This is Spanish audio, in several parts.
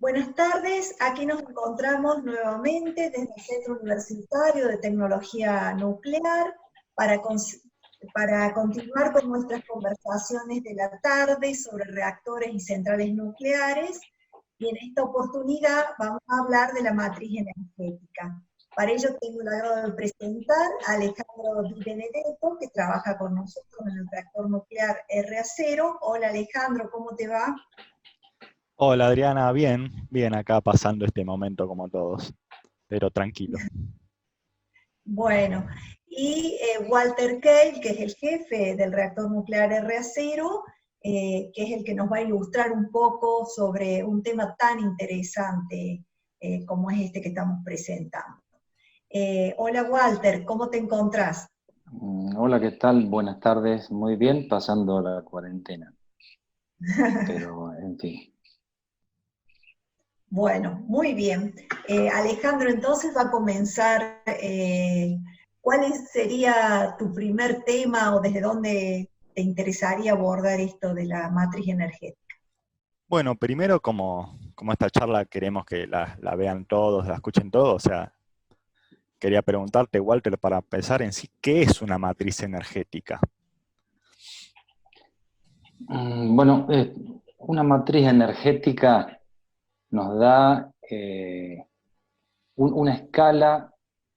Buenas tardes, aquí nos encontramos nuevamente desde el Centro Universitario de Tecnología Nuclear para, para continuar con nuestras conversaciones de la tarde sobre reactores y centrales nucleares, y en esta oportunidad vamos a hablar de la matriz energética. Para ello tengo el agrado de presentar a Alejandro Di Benedetto, que trabaja con nosotros en el reactor nuclear RA0. Hola Alejandro, ¿cómo te va? Hola Adriana, bien acá pasando este momento como todos, pero tranquilo. Bueno, y Walter Keil, que es el jefe del reactor nuclear RA0, que es el que nos va a ilustrar un poco sobre un tema tan interesante como es este que estamos presentando. Hola Walter, ¿cómo te encontrás? Hola, ¿qué tal? Buenas tardes. Muy bien, pasando la cuarentena. Pero, en fin. Bueno, muy bien. Alejandro, entonces va a comenzar. ¿Cuál sería tu primer tema o desde dónde te interesaría abordar esto de la matriz energética? Bueno, primero como esta charla queremos que la vean todos, la escuchen todos, o sea, quería preguntarte, Walter, para empezar en sí, ¿qué es una matriz energética? Bueno, una matriz energética nos da una escala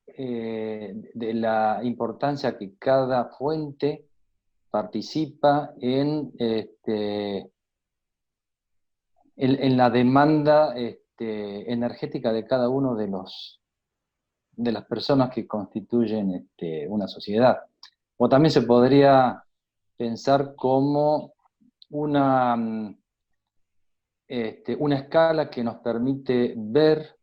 de la importancia que cada fuente participa en la demanda energética de cada uno de las personas que constituyen una sociedad. O también se podría pensar como una escala que nos permite ver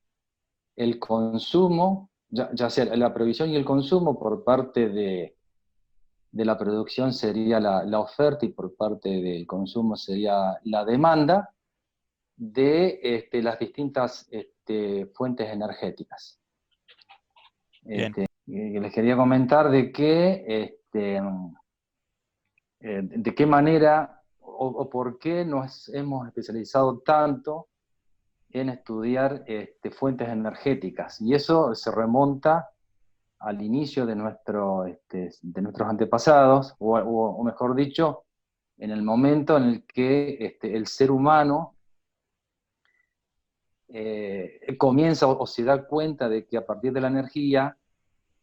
el consumo, ya sea la provisión y el consumo por parte de la producción sería la oferta y por parte del consumo sería la demanda de las distintas fuentes energéticas. Bien. Les quería comentar de qué manera o por qué nos hemos especializado tanto en estudiar fuentes energéticas. Y eso se remonta al inicio de nuestros antepasados, o mejor dicho, en el momento en el que el ser humano comienza o se da cuenta de que a partir de la energía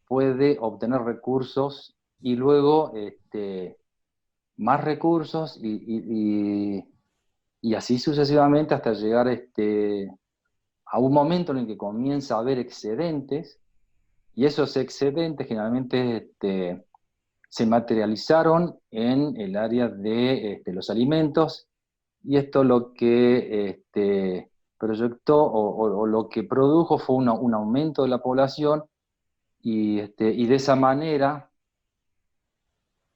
puede obtener recursos y luego más recursos y así sucesivamente hasta llegar a un momento en el que comienza a haber excedentes, y esos excedentes generalmente se materializaron en el área de los alimentos, y esto lo que proyectó o lo que produjo fue un aumento de la población, y de esa manera,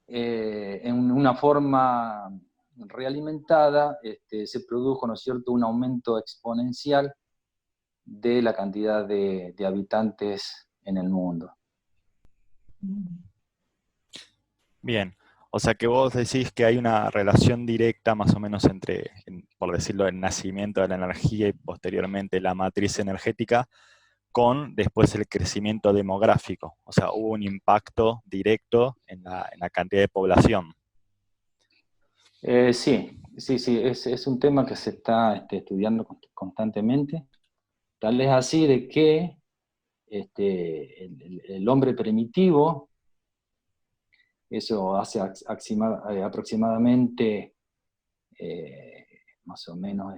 en una forma realimentada, se produjo, ¿no es cierto?, un aumento exponencial de la cantidad de habitantes en el mundo. Bien, o sea que vos decís que hay una relación directa más o menos entre, por decirlo, el nacimiento de la energía y posteriormente la matriz energética con después el crecimiento demográfico. O sea, hubo un impacto directo en la cantidad de población. Sí, es un tema que se está estudiando constantemente. Tal es así de que el hombre primitivo, eso hace aproximadamente más o menos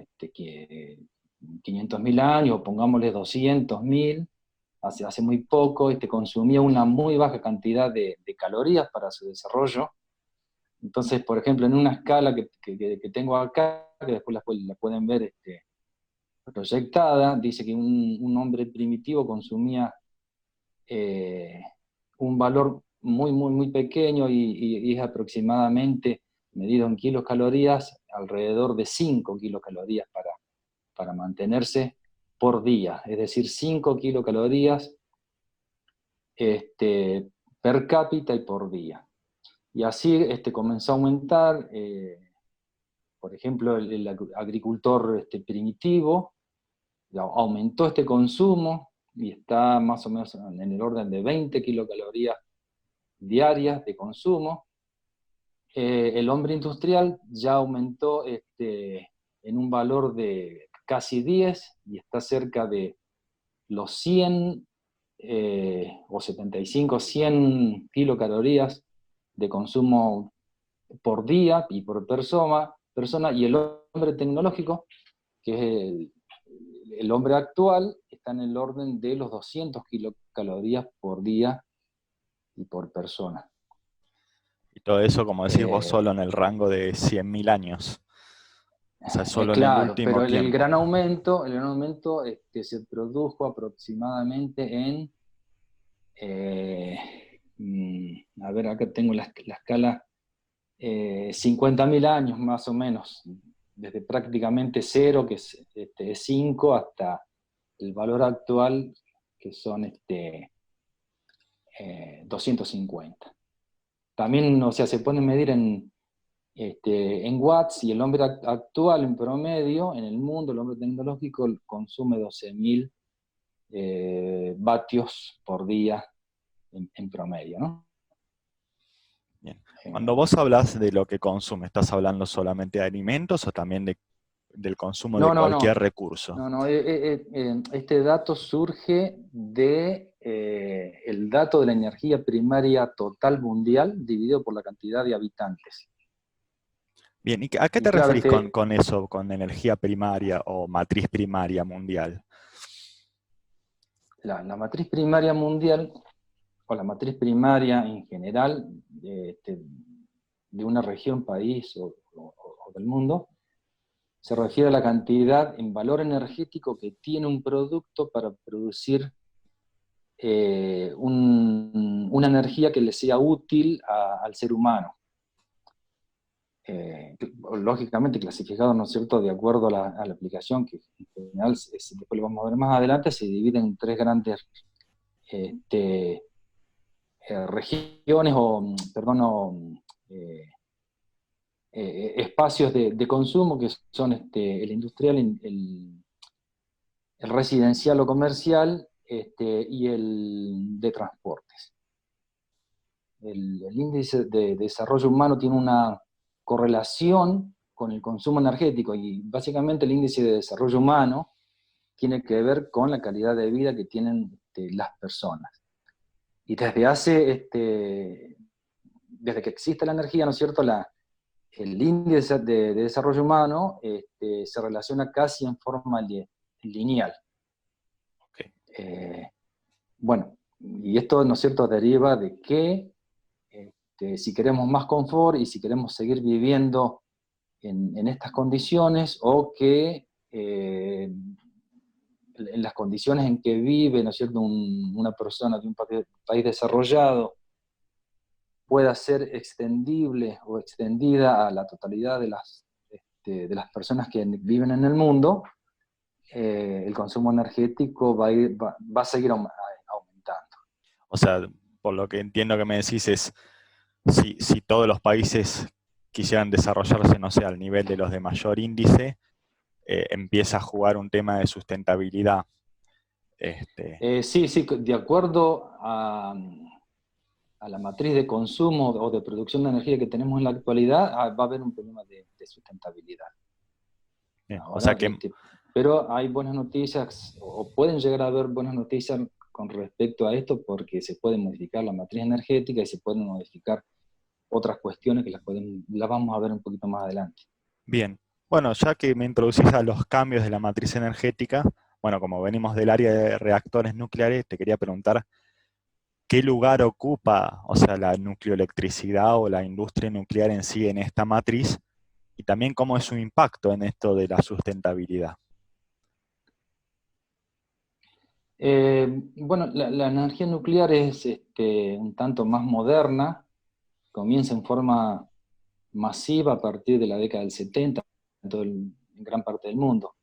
500.000 años, o pongámosle 200.000, hace muy poco, consumía una muy baja cantidad de calorías para su desarrollo. Entonces, por ejemplo, en una escala que tengo acá, que después la pueden ver proyectada, dice que un hombre primitivo consumía un valor muy pequeño, y es aproximadamente, medido en kilocalorías, alrededor de 5 kilocalorías para mantenerse por día. Es decir, 5 kilocalorías per cápita y por día. Y así comenzó a aumentar, por ejemplo, el agricultor primitivo, aumentó este consumo y está más o menos en el orden de 20 kilocalorías diarias de consumo. El hombre industrial ya aumentó en un valor de casi 10 y está cerca de los 100 o 75, 100 kilocalorías de consumo por día y por persona, y el hombre tecnológico, que es el hombre actual, está en el orden de los 200 kilocalorías por día y por persona. Y todo eso, como decís vos, solo en el rango de 100.000 años. O sea, solo en el Claro, último pero tiempo. el gran aumento se produjo aproximadamente en, a ver, acá tengo la escala, 50.000 años más o menos, desde prácticamente cero, que es 5, hasta el valor actual, que son 250. También, o sea, se puede medir en watts, y el hombre actual en promedio, en el mundo, el hombre tecnológico consume 12.000 vatios por día en promedio, ¿no? Bien. Cuando vos hablas de lo que consume, ¿estás hablando solamente de alimentos o también del consumo de cualquier recurso? No, este dato surge de el dato de la energía primaria total mundial dividido por la cantidad de habitantes. Bien, ¿y a qué te referís con eso, con energía primaria o matriz primaria mundial? La matriz primaria mundial, o la matriz primaria en general, de una región, país o del mundo, se refiere a la cantidad en valor energético que tiene un producto para producir una energía que le sea útil al ser humano. Lógicamente clasificado, ¿no es cierto?, de acuerdo a la aplicación, que en general, después lo vamos a ver más adelante, se divide en 3 grandes regiones espacios de consumo, que son el industrial, el residencial o comercial, y el de transportes. El índice de desarrollo humano tiene una correlación con el consumo energético, y básicamente el índice de desarrollo humano tiene que ver con la calidad de vida que tienen las personas. Y desde que existe la energía, ¿no es cierto?, el índice de desarrollo humano se relaciona casi en forma lineal. Okay. Bueno, y esto, ¿no es cierto?, deriva de que si queremos más confort y si queremos seguir viviendo en estas condiciones, o que en las condiciones en que vive, ¿no es cierto?, una persona de un país desarrollado, pueda ser extendible o extendida a la totalidad de las personas que viven en el mundo, el consumo energético va a seguir aumentando. O sea, por lo que entiendo que me decís es, si todos los países quisieran desarrollarse, no sé, al nivel de los de mayor índice, empieza a jugar un tema de sustentabilidad. Sí, de acuerdo a la matriz de consumo o de producción de energía que tenemos en la actualidad, va a haber un problema de sustentabilidad. Bien, Ahora, o sea que... pero hay buenas noticias, o pueden llegar a haber buenas noticias con respecto a esto, porque se puede modificar la matriz energética y se pueden modificar otras cuestiones que las vamos a ver un poquito más adelante. Bien, bueno, ya que me introducís a los cambios de la matriz energética, bueno, como venimos del área de reactores nucleares, te quería preguntar qué lugar ocupa, o sea, la nucleoelectricidad o la industria nuclear en sí en esta matriz, y también cómo es su impacto en esto de la sustentabilidad. Bueno, la energía nuclear es un tanto más moderna, comienza en forma masiva a partir de la década del 70 en gran parte del mundo.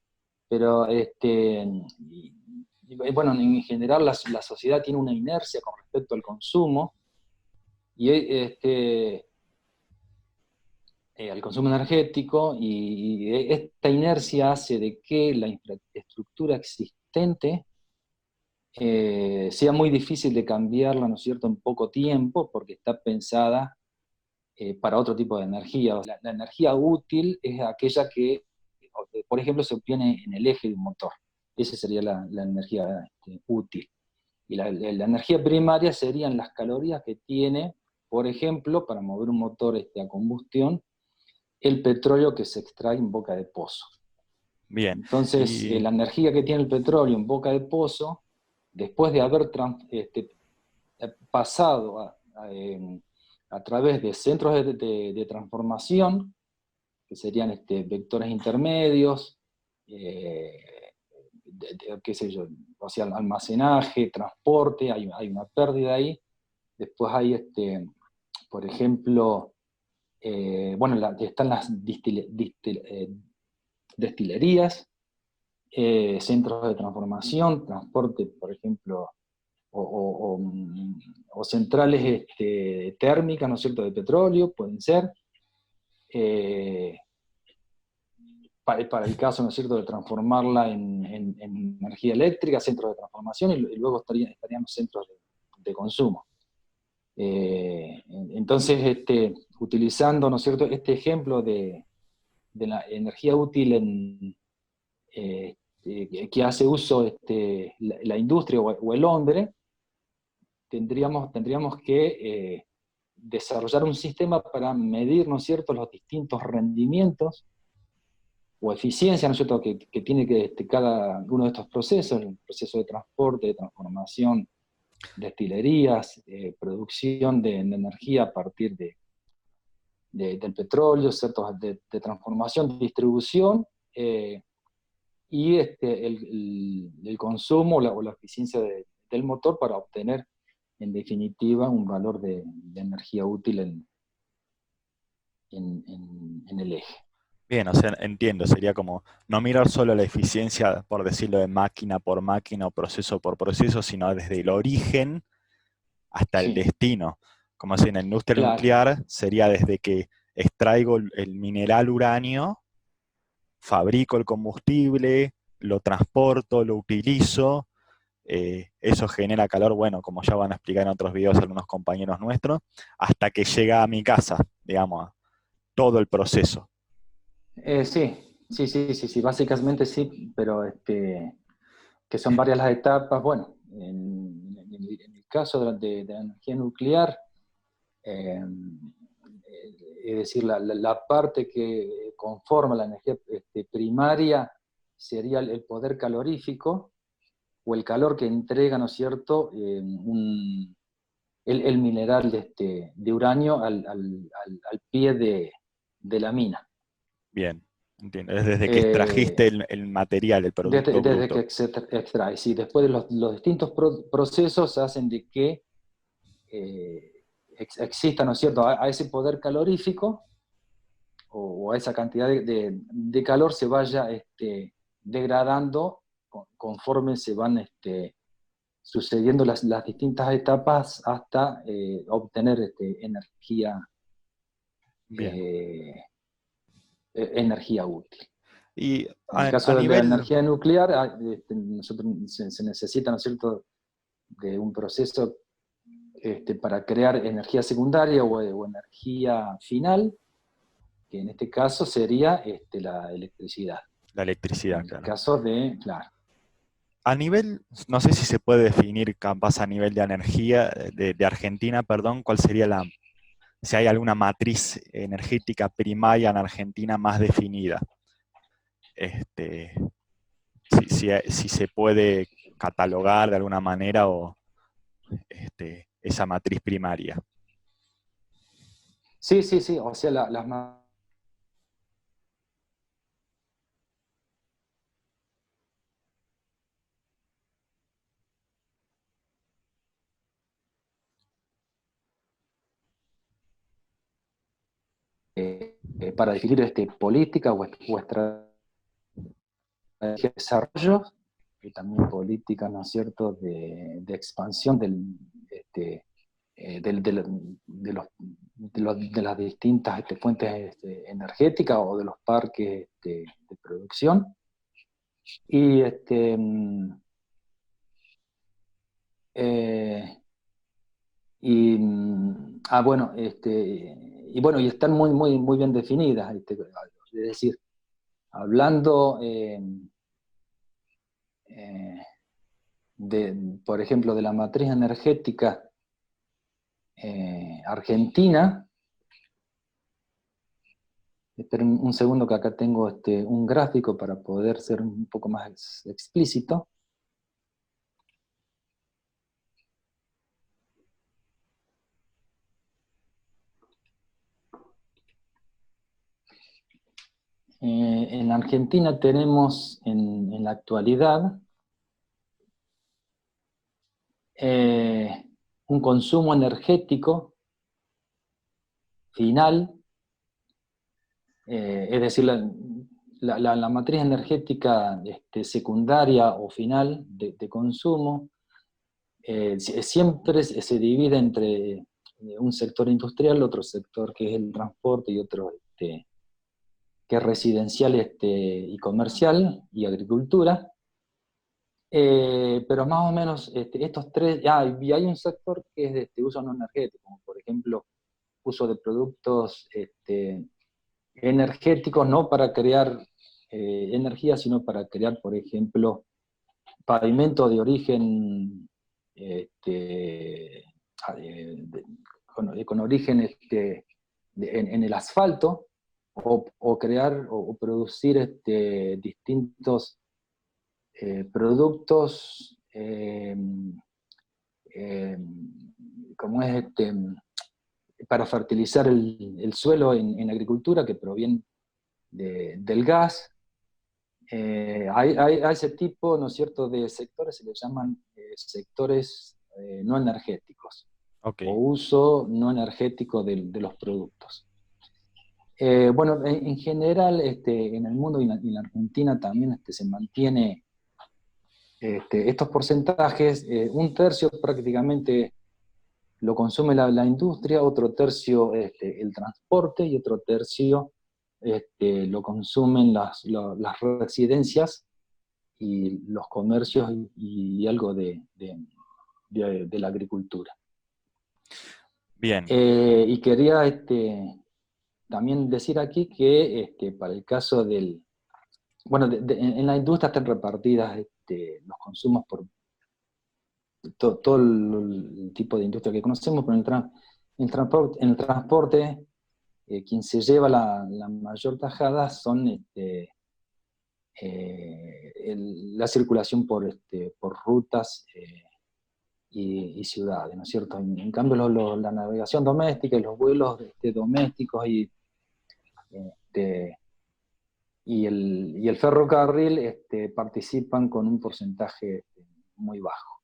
Pero, bueno, en general la sociedad tiene una inercia con respecto al consumo, y al consumo energético, y esta inercia hace de que la infraestructura existente sea muy difícil de cambiarla, ¿no es cierto?, en poco tiempo, porque está pensada para otro tipo de energía. La energía útil es aquella que, por ejemplo, se obtiene en el eje de un motor. Esa sería la energía útil. Y la energía primaria serían las calorías que tiene, por ejemplo, para mover un motor a combustión, el petróleo que se extrae en boca de pozo. Bien. Entonces, la energía que tiene el petróleo en boca de pozo, después de haber pasado a través de centros de transformación, que serían vectores intermedios, qué sé yo, o sea, almacenaje, transporte, hay una pérdida ahí. Después hay, por ejemplo, bueno, están las destilerías, centros de transformación, transporte, por ejemplo, o centrales térmicas, ¿no es cierto?, de petróleo, pueden ser. Para el caso, ¿no es cierto?, de transformarla en energía eléctrica, centros de transformación, y luego estarían los centros de consumo. Entonces, utilizando, ¿no es cierto?, este ejemplo de la energía útil que hace uso la industria o el hombre, tendríamos que desarrollar un sistema para medir, ¿no es cierto?, los distintos rendimientos o eficiencia, ¿no es cierto?, que tiene que cada uno de estos procesos, el proceso de transporte, de transformación, destilerías, producción de energía a partir del petróleo, centros de transformación, distribución, y el consumo o la eficiencia del motor para obtener, en definitiva, un valor de energía útil en el eje. Bien, o sea, entiendo, sería como no mirar solo la eficiencia, por decirlo, de máquina por máquina o proceso por proceso, sino desde el origen hasta el Sí, destino. Como si en la industria claro. nuclear sería desde que extraigo el mineral uranio, fabrico el combustible, lo transporto, lo utilizo, eso genera calor, bueno, como ya van a explicar en otros videos algunos compañeros nuestros, hasta que llega a mi casa, digamos, todo el proceso. Sí, básicamente sí, pero que son varias las etapas. Bueno, en el caso de la energía nuclear, eh, es decir, la parte que conforma la energía primaria sería el poder calorífico, o el calor que entrega, ¿no es cierto?, el mineral de uranio al pie de la mina. Bien, entiendo. Es desde que Eh, extrajiste el material, el producto desde bruto. que se extrae, sí. Después de los distintos procesos hacen de que exista, ¿no es cierto?, a ese poder calorífico, o a esa cantidad de calor se vaya degradando conforme se van sucediendo las distintas etapas hasta obtener energía, Bien. eh, energía útil. Y En el a caso de la nivel, energía nuclear, se necesita, ¿no es cierto?, de un proceso para crear energía secundaria o energía final, que en este caso sería la electricidad. la electricidad, En el claro. caso de, claro. A nivel, no sé si se puede definir capaz a nivel de energía, de Argentina, perdón, cuál sería si hay alguna matriz energética primaria en Argentina más definida. Este, si se puede catalogar de alguna manera o esa matriz primaria. Sí, o sea, las para definir política o estrategia de desarrollo, y también política, ¿no es cierto?, de expansión de de las distintas fuentes energéticas o de los parques de producción. Y bueno, y bueno, y están muy, muy, muy bien definidas, es decir, hablando por ejemplo, de la matriz energética argentina. Esperen un segundo que acá tengo un gráfico para poder ser un poco más explícito. En Argentina tenemos en la actualidad un consumo energético final, es decir, la matriz energética secundaria o final de consumo siempre se divide entre un sector industrial, otro sector que es el transporte y otro que es residencial y comercial y agricultura. Pero más o menos estos tres, y hay un sector que es de uso no energético, como por ejemplo uso de productos energéticos, no para crear energía, sino para crear, por ejemplo, pavimento de origen con origen en el asfalto, o crear o producir distintos productos como es para fertilizar el suelo en agricultura, que provienen del gas. A ese tipo, ¿no es cierto?, de sectores se les llaman sectores no energéticos, Okay. o uso no energético de los productos. Bueno, en general, en el mundo y en la Argentina también se mantiene estos porcentajes. Un tercio prácticamente lo consume la industria, otro tercio el transporte, y otro tercio lo consumen las residencias y los comercios, y algo de la agricultura. Bien. Y quería también decir aquí que para el caso del... Bueno, en la industria están repartidas los consumos por todo el tipo de industria que conocemos, pero en el transporte quien se lleva la mayor tajada son la circulación por rutas y ciudades, ¿no es cierto? En cambio, la navegación doméstica y los vuelos domésticos y el ferrocarril participan con un porcentaje muy bajo.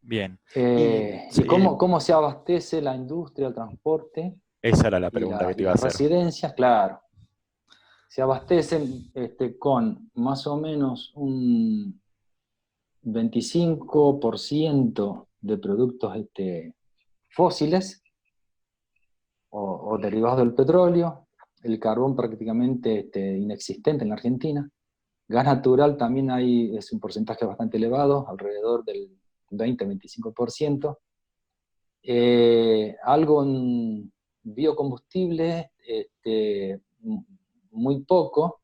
Bien. ¿Y cómo se abastece la industria, el transporte? Esa era la pregunta que te iba a hacer. Las residencias, claro, se abastecen con más o menos un 25% de productos fósiles o derivados del petróleo, el carbón prácticamente inexistente en la Argentina. Gas natural también es un porcentaje bastante elevado, alrededor del 20-25%. Algo en biocombustible, muy poco,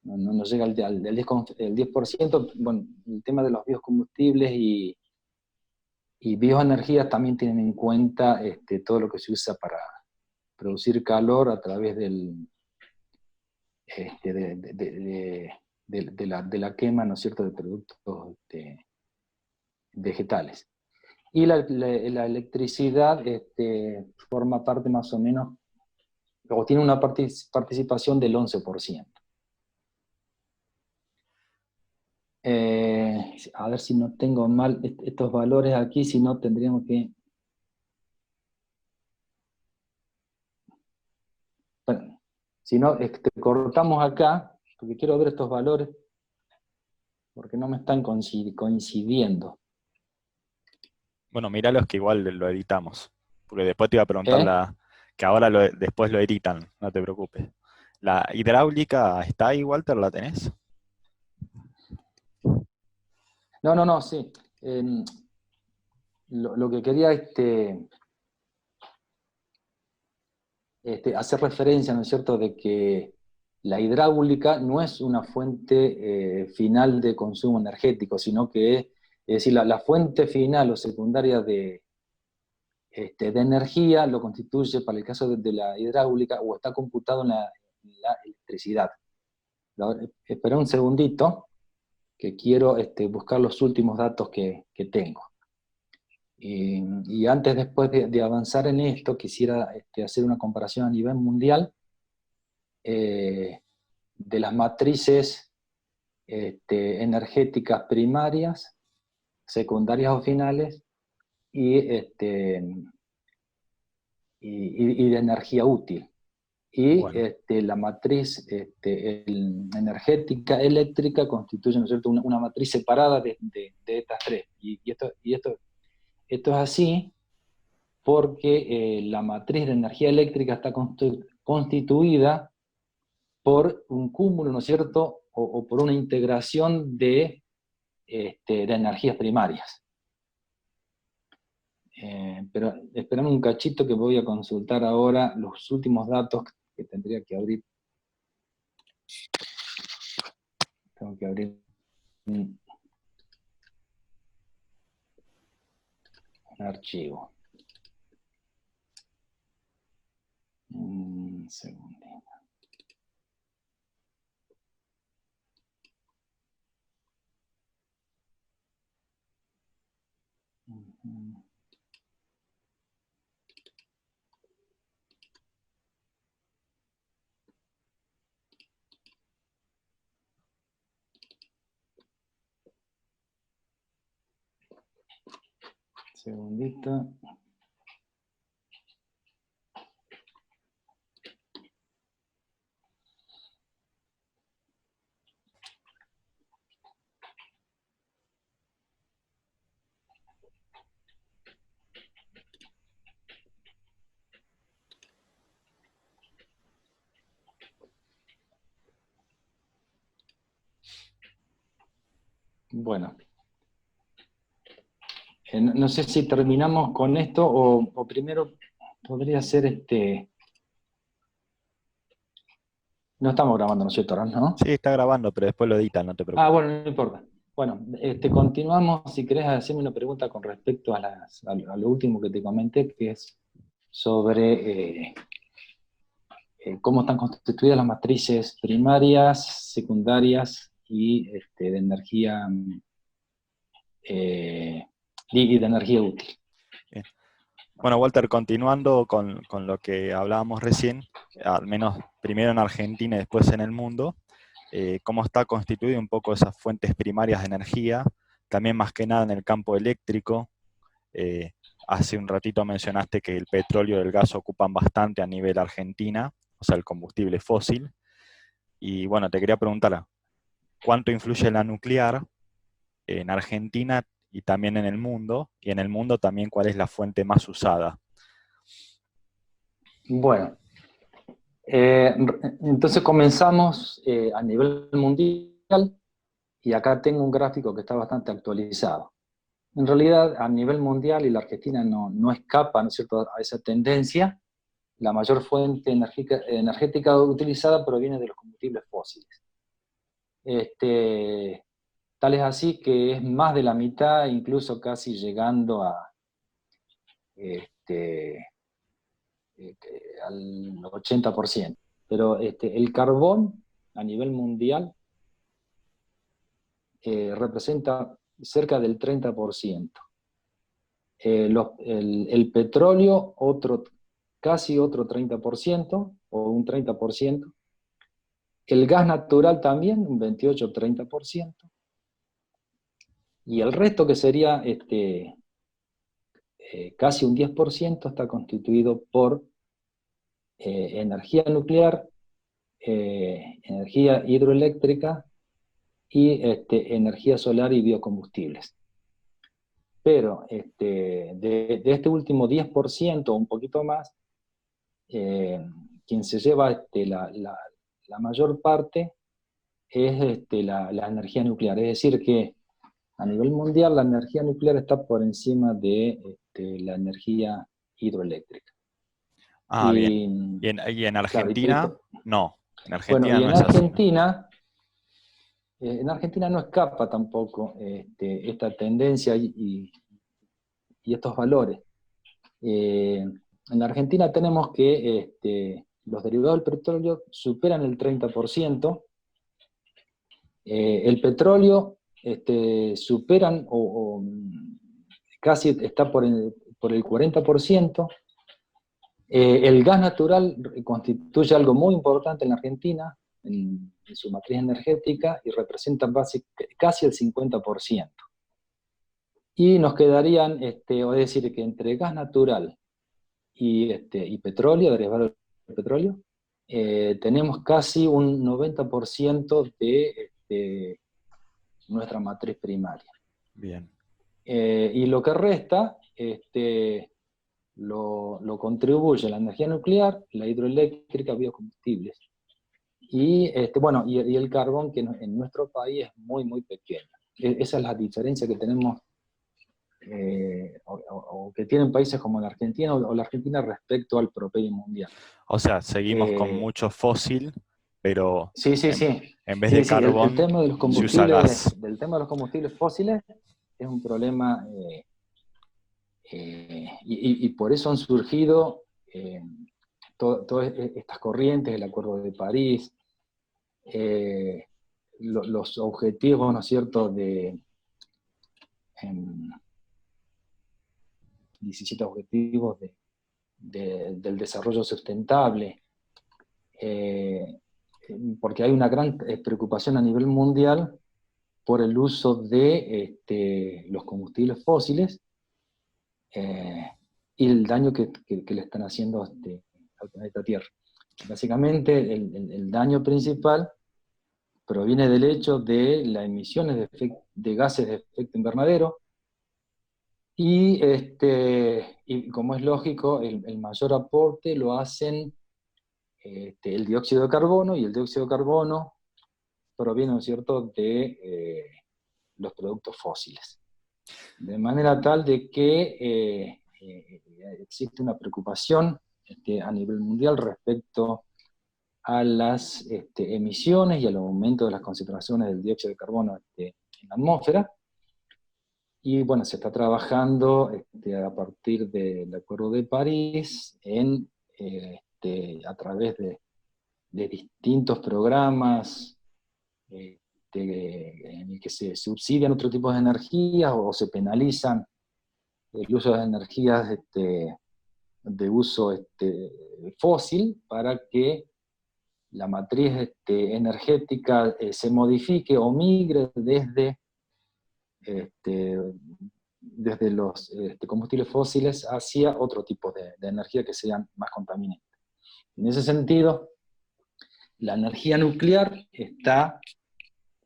no llega al 10%. Bueno, el tema de los biocombustibles y bioenergías también tienen en cuenta todo lo que se usa para producir calor a través de la quema, ¿no es cierto?, de productos vegetales. Y la electricidad forma parte más o menos, o tiene una participación del 11%. A ver si no tengo mal estos valores aquí, si no tendríamos que... Bueno, si no, cortamos acá, porque quiero ver estos valores, porque no me están coincidiendo. Bueno, míralos que igual lo editamos. Porque después te iba a preguntar que ahora después lo editan, no te preocupes. ¿La hidráulica está ahí, Walter? ¿La tenés? No, sí. Lo que quería hacer referencia, ¿no es cierto?, de que la hidráulica no es una fuente final de consumo energético, sino que es decir, la fuente final o secundaria de energía lo constituye, para el caso de la hidráulica, o está computado en la electricidad. Espera un segundito, que quiero buscar los últimos datos que tengo. Y antes, después de avanzar en esto, quisiera hacer una comparación a nivel mundial de las matrices energéticas primarias, secundarias o finales, y de energía útil. Y Bueno. la matriz energética eléctrica constituye, ¿no es cierto?, una matriz separada de estas tres. Y esto es así porque la matriz de energía eléctrica está constituida por un cúmulo, ¿no es cierto?, o por una integración de energías primarias. Pero esperame un cachito que voy a consultar ahora los últimos datos que tendría que abrir. Tengo que abrir un archivo. Un segundito. Segundito. Bueno, no sé si terminamos con esto o primero podría ser No estamos grabando, ¿no es cierto, ¿no? Sí, está grabando, pero después lo editan, no te preocupes. Bueno, no importa. Bueno, continuamos. Si querés hacerme una pregunta con respecto a lo último que te comenté, que es sobre cómo están constituidas las matrices primarias, secundarias y de energía y de energía útil. Bien. Bueno, Walter, continuando con lo que hablábamos recién, al menos primero en Argentina y después en el mundo, cómo está constituido un poco esas fuentes primarias de energía, también más que nada en el campo eléctrico. Hace un ratito mencionaste que el petróleo y el gas ocupan bastante a nivel Argentina, o sea, el combustible fósil. Y bueno, te quería preguntar, ¿cuánto influye la nuclear en Argentina y también en el mundo? Y en el mundo también, ¿cuál es la fuente más usada? Bueno, entonces comenzamos a nivel mundial, y acá tengo un gráfico que está bastante actualizado. En realidad, a nivel mundial, y la Argentina no escapa, ¿no es cierto?, a esa tendencia, la mayor fuente energética utilizada proviene de los combustibles fósiles. Tal es así que es más de la mitad, incluso casi llegando al 80%. Pero el carbón a nivel mundial representa cerca del 30%. El petróleo, casi otro 30%, o un 30%. El gas natural también, un 28-30%. Y el resto, que sería casi un 10%, está constituido por energía nuclear, energía hidroeléctrica y energía solar y biocombustibles. pero de este último 10%, o un poquito más, quien se lleva la mayor parte es la energía nuclear. Es decir, que a nivel mundial la energía nuclear está por encima de la energía hidroeléctrica. Ah, bien. Y, ¿Y en claro, Argentina? No, en bueno, Argentina y no es así, ¿no? En Argentina no escapa tampoco esta tendencia y estos valores. En Argentina tenemos que los derivados del petróleo superan el 30%, el petróleo superan casi está por el 40%, el gas natural constituye algo muy importante en la Argentina, en su matriz energética, y representa casi el 50%. Y nos quedarían, es decir, que entre gas natural y petróleo, derivado del petróleo, tenemos casi un 90% de nuestra matriz primaria. Bien. Y lo que resta lo contribuye la energía nuclear, la hidroeléctrica, biocombustibles. Y, y el carbón, que en nuestro país es muy, muy pequeño. Esa es la diferencia que tenemos, o que tienen países como la Argentina o la Argentina respecto al promedio mundial. O sea, seguimos con mucho fósil, pero Sí, sí, en, sí. en vez de Sí, sí, el carbón tema de los se usa gas. del tema de los combustibles fósiles es un problema, y por eso han surgido todas estas corrientes, el Acuerdo de París, los objetivos, ¿no es cierto?, de 17 objetivos del desarrollo sustentable, porque hay una gran preocupación a nivel mundial por el uso de los combustibles fósiles y el daño que le están haciendo al planeta Tierra. Básicamente, el daño principal proviene del hecho de las emisiones de gases de efecto invernadero, y como es lógico, el mayor aporte lo hacen el dióxido de carbono, y el dióxido de carbono proviene, ¿no es cierto?, de los productos fósiles. De manera tal de que existe una preocupación a nivel mundial respecto a las emisiones y al aumento de las concentraciones del dióxido de carbono en la atmósfera. Y bueno, se está trabajando a partir del Acuerdo de París a través de distintos programas en el que se subsidian otro tipo de energías o se penalizan el uso de energías de uso fósil, para que la matriz energética se modifique o migre desde los combustibles fósiles hacia otro tipo de energía que sean más contaminantes. En ese sentido, la energía nuclear está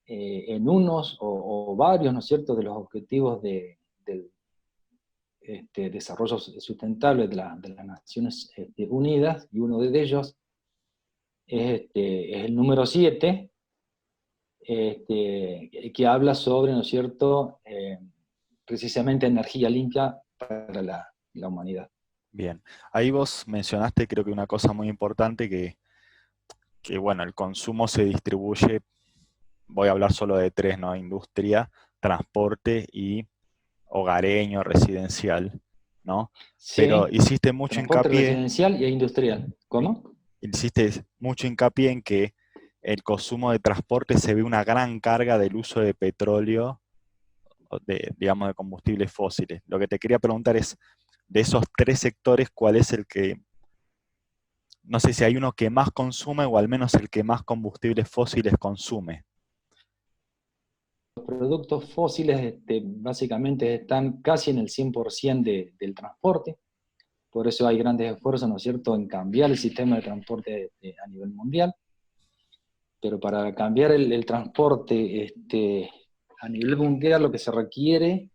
en unos o varios, ¿no es cierto?, de los objetivos del desarrollo sustentable de las Naciones Unidas, y uno de ellos es el número 7, que habla sobre, ¿no es cierto?, precisamente energía limpia para la humanidad. Bien. Ahí vos mencionaste, creo que una cosa muy importante, que bueno, el consumo se distribuye, voy a hablar solo de tres, ¿no? Industria, transporte y hogareño, residencial, ¿no? Pero Sí, hiciste mucho transporte hincapié, residencial e industrial. ¿Cómo? hiciste mucho hincapié en que el consumo de transporte se ve una gran carga del uso de petróleo, digamos, de combustibles fósiles. Lo que te quería preguntar es, de esos tres sectores, ¿cuál es el que, no sé si hay uno que más consume o al menos el que más combustibles fósiles consume? Los productos fósiles básicamente están casi en el 100% del transporte. Por eso hay grandes esfuerzos, ¿no es cierto?, en cambiar el sistema de transporte a nivel mundial. Pero para cambiar el transporte a nivel mundial, lo que se requiere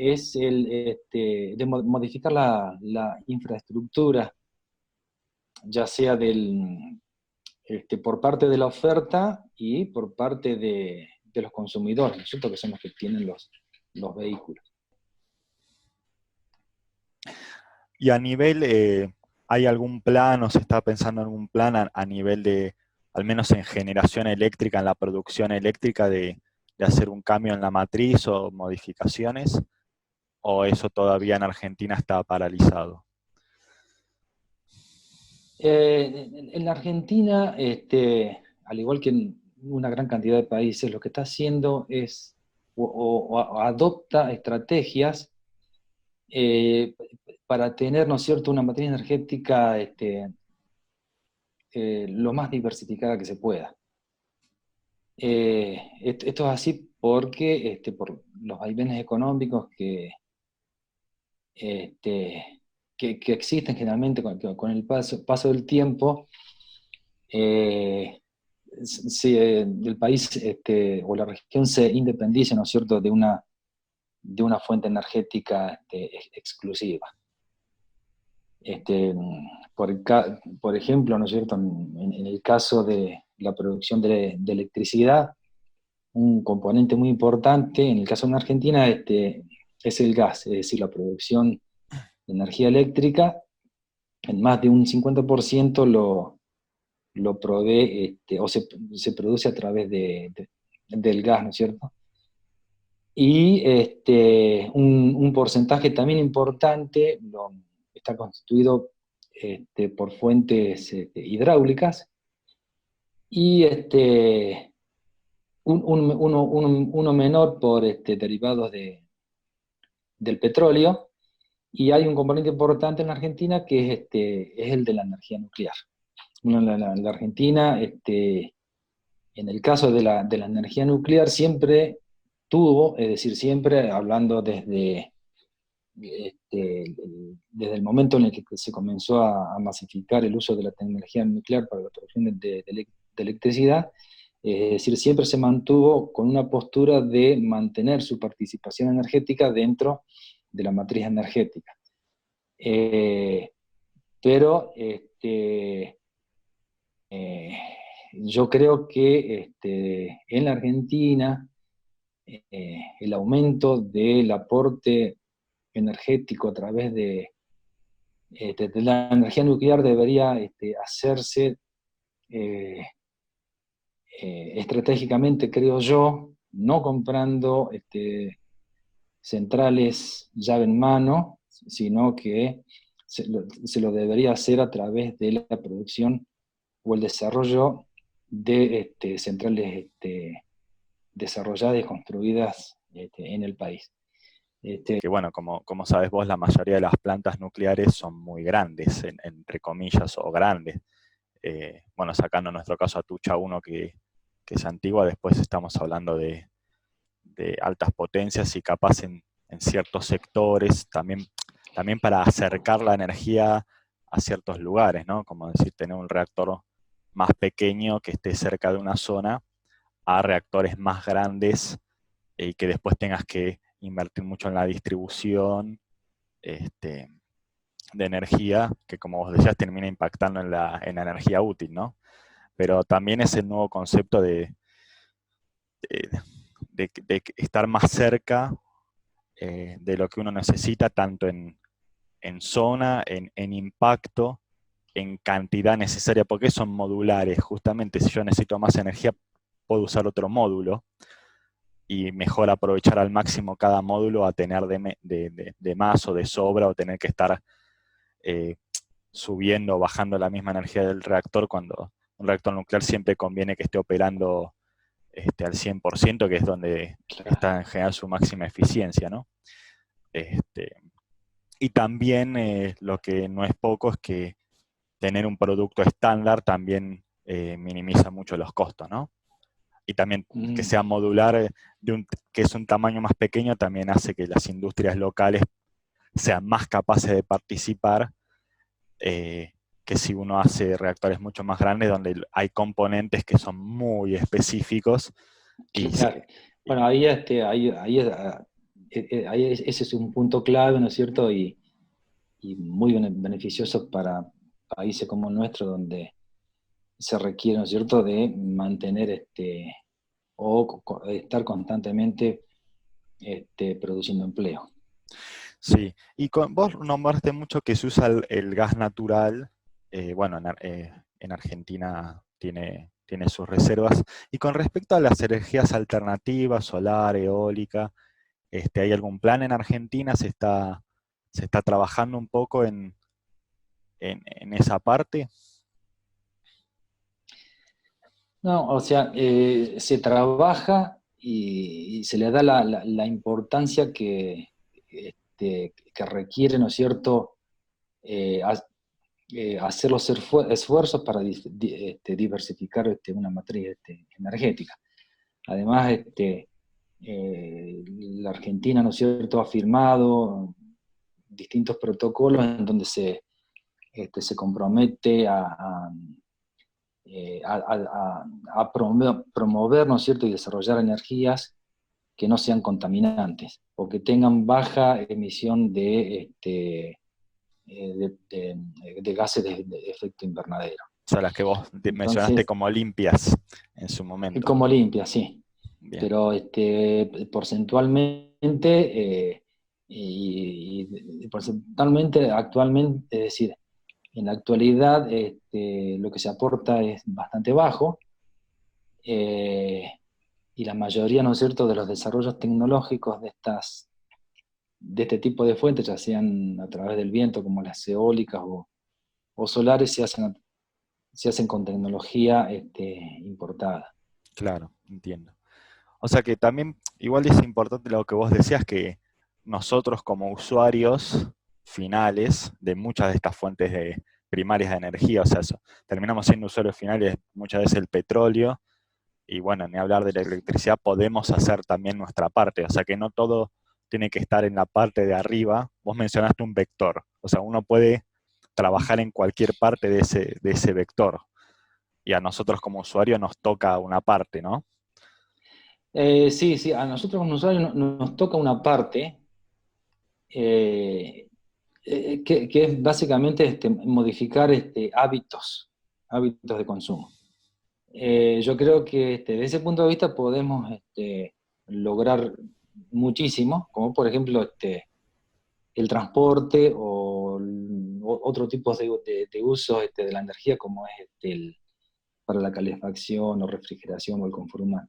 es de modificar la infraestructura, ya sea por parte de la oferta y por parte de los consumidores, ¿no es cierto?, que son los que tienen los vehículos. Y a nivel, ¿hay algún plan o se está pensando en algún plan a nivel de, al menos en generación eléctrica, en la producción eléctrica, de hacer un cambio en la matriz o modificaciones? ¿O eso todavía en Argentina está paralizado? En la Argentina, al igual que en una gran cantidad de países, lo que está haciendo es, o adopta estrategias para tener, ¿no es cierto?, una matriz energética lo más diversificada que se pueda. Esto es así porque por los vaivenes económicos que existen generalmente con el paso del tiempo, si el país o la región se independiza, ¿no es cierto?, de una fuente energética exclusiva. Por ejemplo, ¿no es cierto?, en el caso de la producción de electricidad, un componente muy importante, en el caso de Argentina, es el gas, es decir, la producción de energía eléctrica, en más de un 50% lo provee, o se produce a través del gas, ¿no es cierto? Y un porcentaje también importante está constituido por fuentes hidráulicas, y uno menor por derivados del petróleo, y hay un componente importante en la Argentina que es el de la energía nuclear. La Argentina, en el caso de la energía nuclear, siempre tuvo, es decir, siempre hablando desde el momento en el que se comenzó a masificar el uso de la energía nuclear para la producción de electricidad, es decir, siempre se mantuvo con una postura de mantener su participación energética dentro de la matriz energética. Pero yo creo que en la Argentina el aumento del aporte energético a través de la energía nuclear debería hacerse estratégicamente, creo yo, no comprando centrales llave en mano, sino que se lo debería hacer a través de la producción o el desarrollo de centrales desarrolladas y construidas en el país. Que bueno, como sabes vos, la mayoría de las plantas nucleares son muy grandes, entre comillas, o grandes. Bueno, sacando en nuestro caso a Tucha 1, que es antigua, después estamos hablando de altas potencias y capaz en ciertos sectores, también para acercar la energía a ciertos lugares, ¿no? Como decir, tener un reactor más pequeño que esté cerca de una zona, a reactores más grandes y que después tengas que invertir mucho en la distribución de energía, que como vos decías, termina impactando en la energía útil, ¿no? Pero también es el nuevo concepto de estar más cerca de lo que uno necesita, tanto en zona, en impacto, en cantidad necesaria, porque son modulares. Justamente si yo necesito más energía, puedo usar otro módulo, y mejor aprovechar al máximo cada módulo a tener de más o de sobra, o tener que estar subiendo o bajando la misma energía del reactor, cuando un reactor nuclear siempre conviene que esté operando al 100%, que es donde está en general su máxima eficiencia, ¿no? Y también lo que no es poco es que tener un producto estándar también minimiza mucho los costos, ¿no? Y también que sea modular, que es un tamaño más pequeño, también hace que las industrias locales sean más capaces de participar que si uno hace reactores mucho más grandes, donde hay componentes que son muy específicos. Claro. Bueno, ahí ese es un punto clave, ¿no es cierto? Y muy beneficioso para países como el nuestro, donde se requiere, ¿no es cierto?, de mantener estar constantemente produciendo empleo. Sí, y vos nombraste mucho que se usa el gas natural, bueno, en Argentina tiene sus reservas, y con respecto a las energías alternativas, solar, eólica, ¿hay algún plan en Argentina? ¿Se está trabajando un poco en esa parte? No, o sea, se trabaja y se le da la importancia que requiere, ¿no es cierto?, eh, ha- hacer los esfuerzos para diversificar una matriz energética. Además, la Argentina, ¿no es cierto?, ha firmado distintos protocolos en donde se compromete a promover, ¿no es cierto?, y desarrollar energías que no sean contaminantes o que tengan baja emisión de gases de efecto invernadero. O sea, las que vos mencionaste Entonces, como limpias en su momento. como limpia, sí, Bien, pero porcentualmente, y porcentualmente actualmente, es decir, en la actualidad lo que se aporta es bastante bajo, eh, y la mayoría, ¿no es cierto?, de los desarrollos tecnológicos de este tipo de fuentes, ya sean a través del viento, como las eólicas o solares, se hacen con tecnología importada. claro, entiendo. O sea que también, igual es importante lo que vos decías, que nosotros como usuarios finales de muchas de estas fuentes primarias de energía, o sea, terminamos siendo usuarios finales muchas veces el petróleo, y bueno, ni hablar de la electricidad, podemos hacer también nuestra parte, o sea que no todo tiene que estar en la parte de arriba. Vos mencionaste un vector, o sea, uno puede trabajar en cualquier parte de ese vector, y a nosotros como usuarios nos toca una parte, ¿no? Sí, sí, a nosotros como usuarios nos toca una parte, eh, que es básicamente modificar hábitos de consumo. Yo creo que desde ese punto de vista podemos lograr muchísimo, como por ejemplo el transporte o otro tipo de uso de la energía, como es para la calefacción o refrigeración o el confort humano.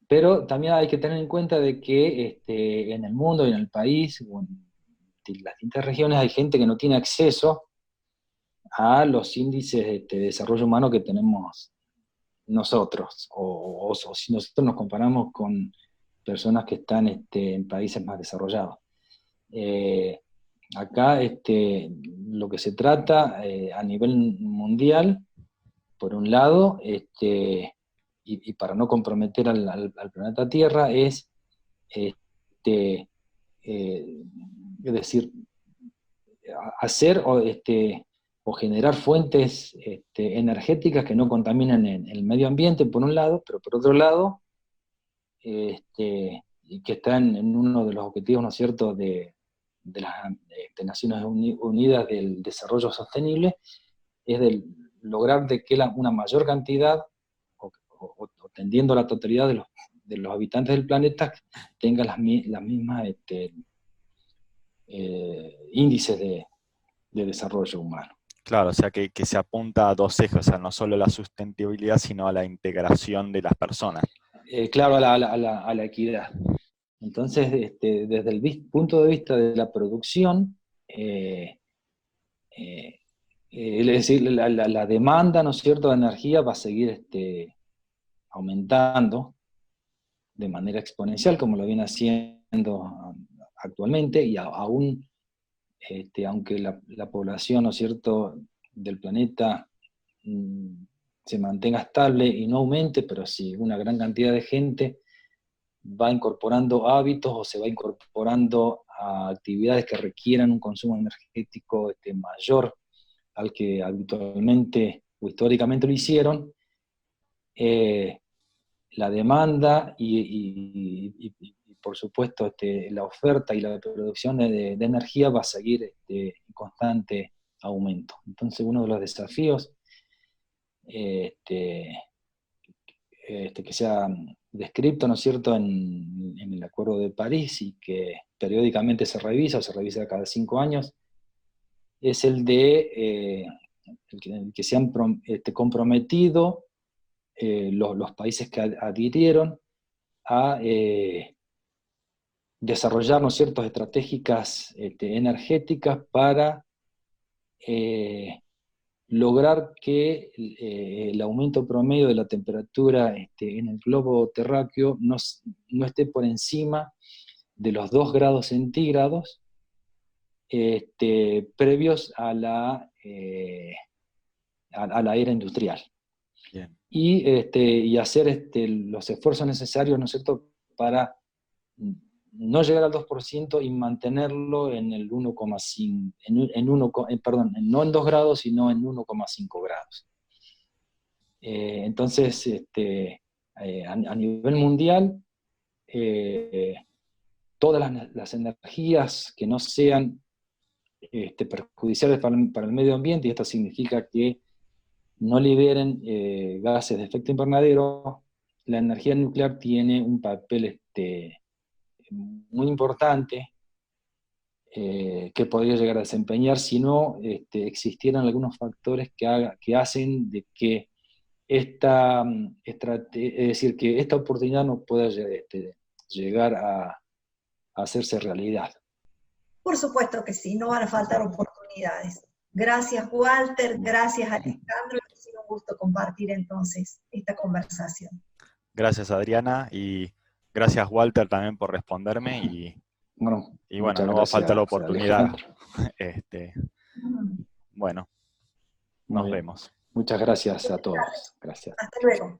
Pero también hay que tener en cuenta de que en el mundo y en el país, o en las distintas regiones, hay gente que no tiene acceso a los índices de desarrollo humano que tenemos nosotros, o si nosotros nos comparamos con personas que están en países más desarrollados. Eh, Acá lo que se trata a nivel mundial, por un lado, y para no comprometer al planeta Tierra, este, es decir, hacer o generar fuentes energéticas que no contaminen el medio ambiente, por un lado, pero por otro lado, y que está en uno de los objetivos, ¿no es cierto?, de las Naciones Unidas del Desarrollo Sostenible, es de lograr de que una mayor cantidad, o tendiendo a la totalidad de los habitantes del planeta, tenga las mismas índices de desarrollo humano. Claro, o sea que se apunta a dos ejes, o sea, no solo la sustentabilidad, sino a la integración de las personas. Claro, a la equidad. Entonces, desde el punto de vista de la producción, es decir, la demanda, ¿no es cierto?, de energía va a seguir aumentando de manera exponencial, como lo viene haciendo actualmente, y aún, aunque la población, ¿no es cierto?, del planeta se mantenga estable y no aumente, pero sí una gran cantidad de gente va incorporando hábitos o se va incorporando a actividades que requieran un consumo energético mayor al que habitualmente o históricamente lo hicieron, la demanda y por supuesto la oferta y la producción de energía va a seguir en constante aumento. Entonces uno de los desafíos que se ha descrito, ¿no es cierto?, en el Acuerdo de París y que periódicamente se revisa cada 5 años, es el de el que se han comprometido los países que adhirieron a desarrollar, ¿no es cierto?, estratégicas energéticas para lograr que el aumento promedio de la temperatura en el globo terráqueo no esté por encima de los 2 grados centígrados previos a la era industrial. Bien. Y hacer los esfuerzos necesarios, ¿no es cierto?, para no llegar al 2% y mantenerlo en el 1,5, no en 2 grados, sino en 1,5 grados. Entonces, a nivel mundial, todas las energías que no sean perjudiciales para el medio ambiente, y esto significa que no liberen gases de efecto invernadero, la energía nuclear tiene un papel muy importante que podría llegar a desempeñar si no existieran algunos factores que hacen de que esta oportunidad no pueda llegar a hacerse realidad. Por supuesto que sí, no van a faltar oportunidades. Gracias, Walter, gracias, Alejandro. Ha sido un gusto compartir entonces esta conversación. Gracias, Adriana, y gracias, Walter, también por responderme, y bueno, no va a faltar la oportunidad. Bueno, nos vemos. Muchas gracias a todos. Gracias. Hasta luego.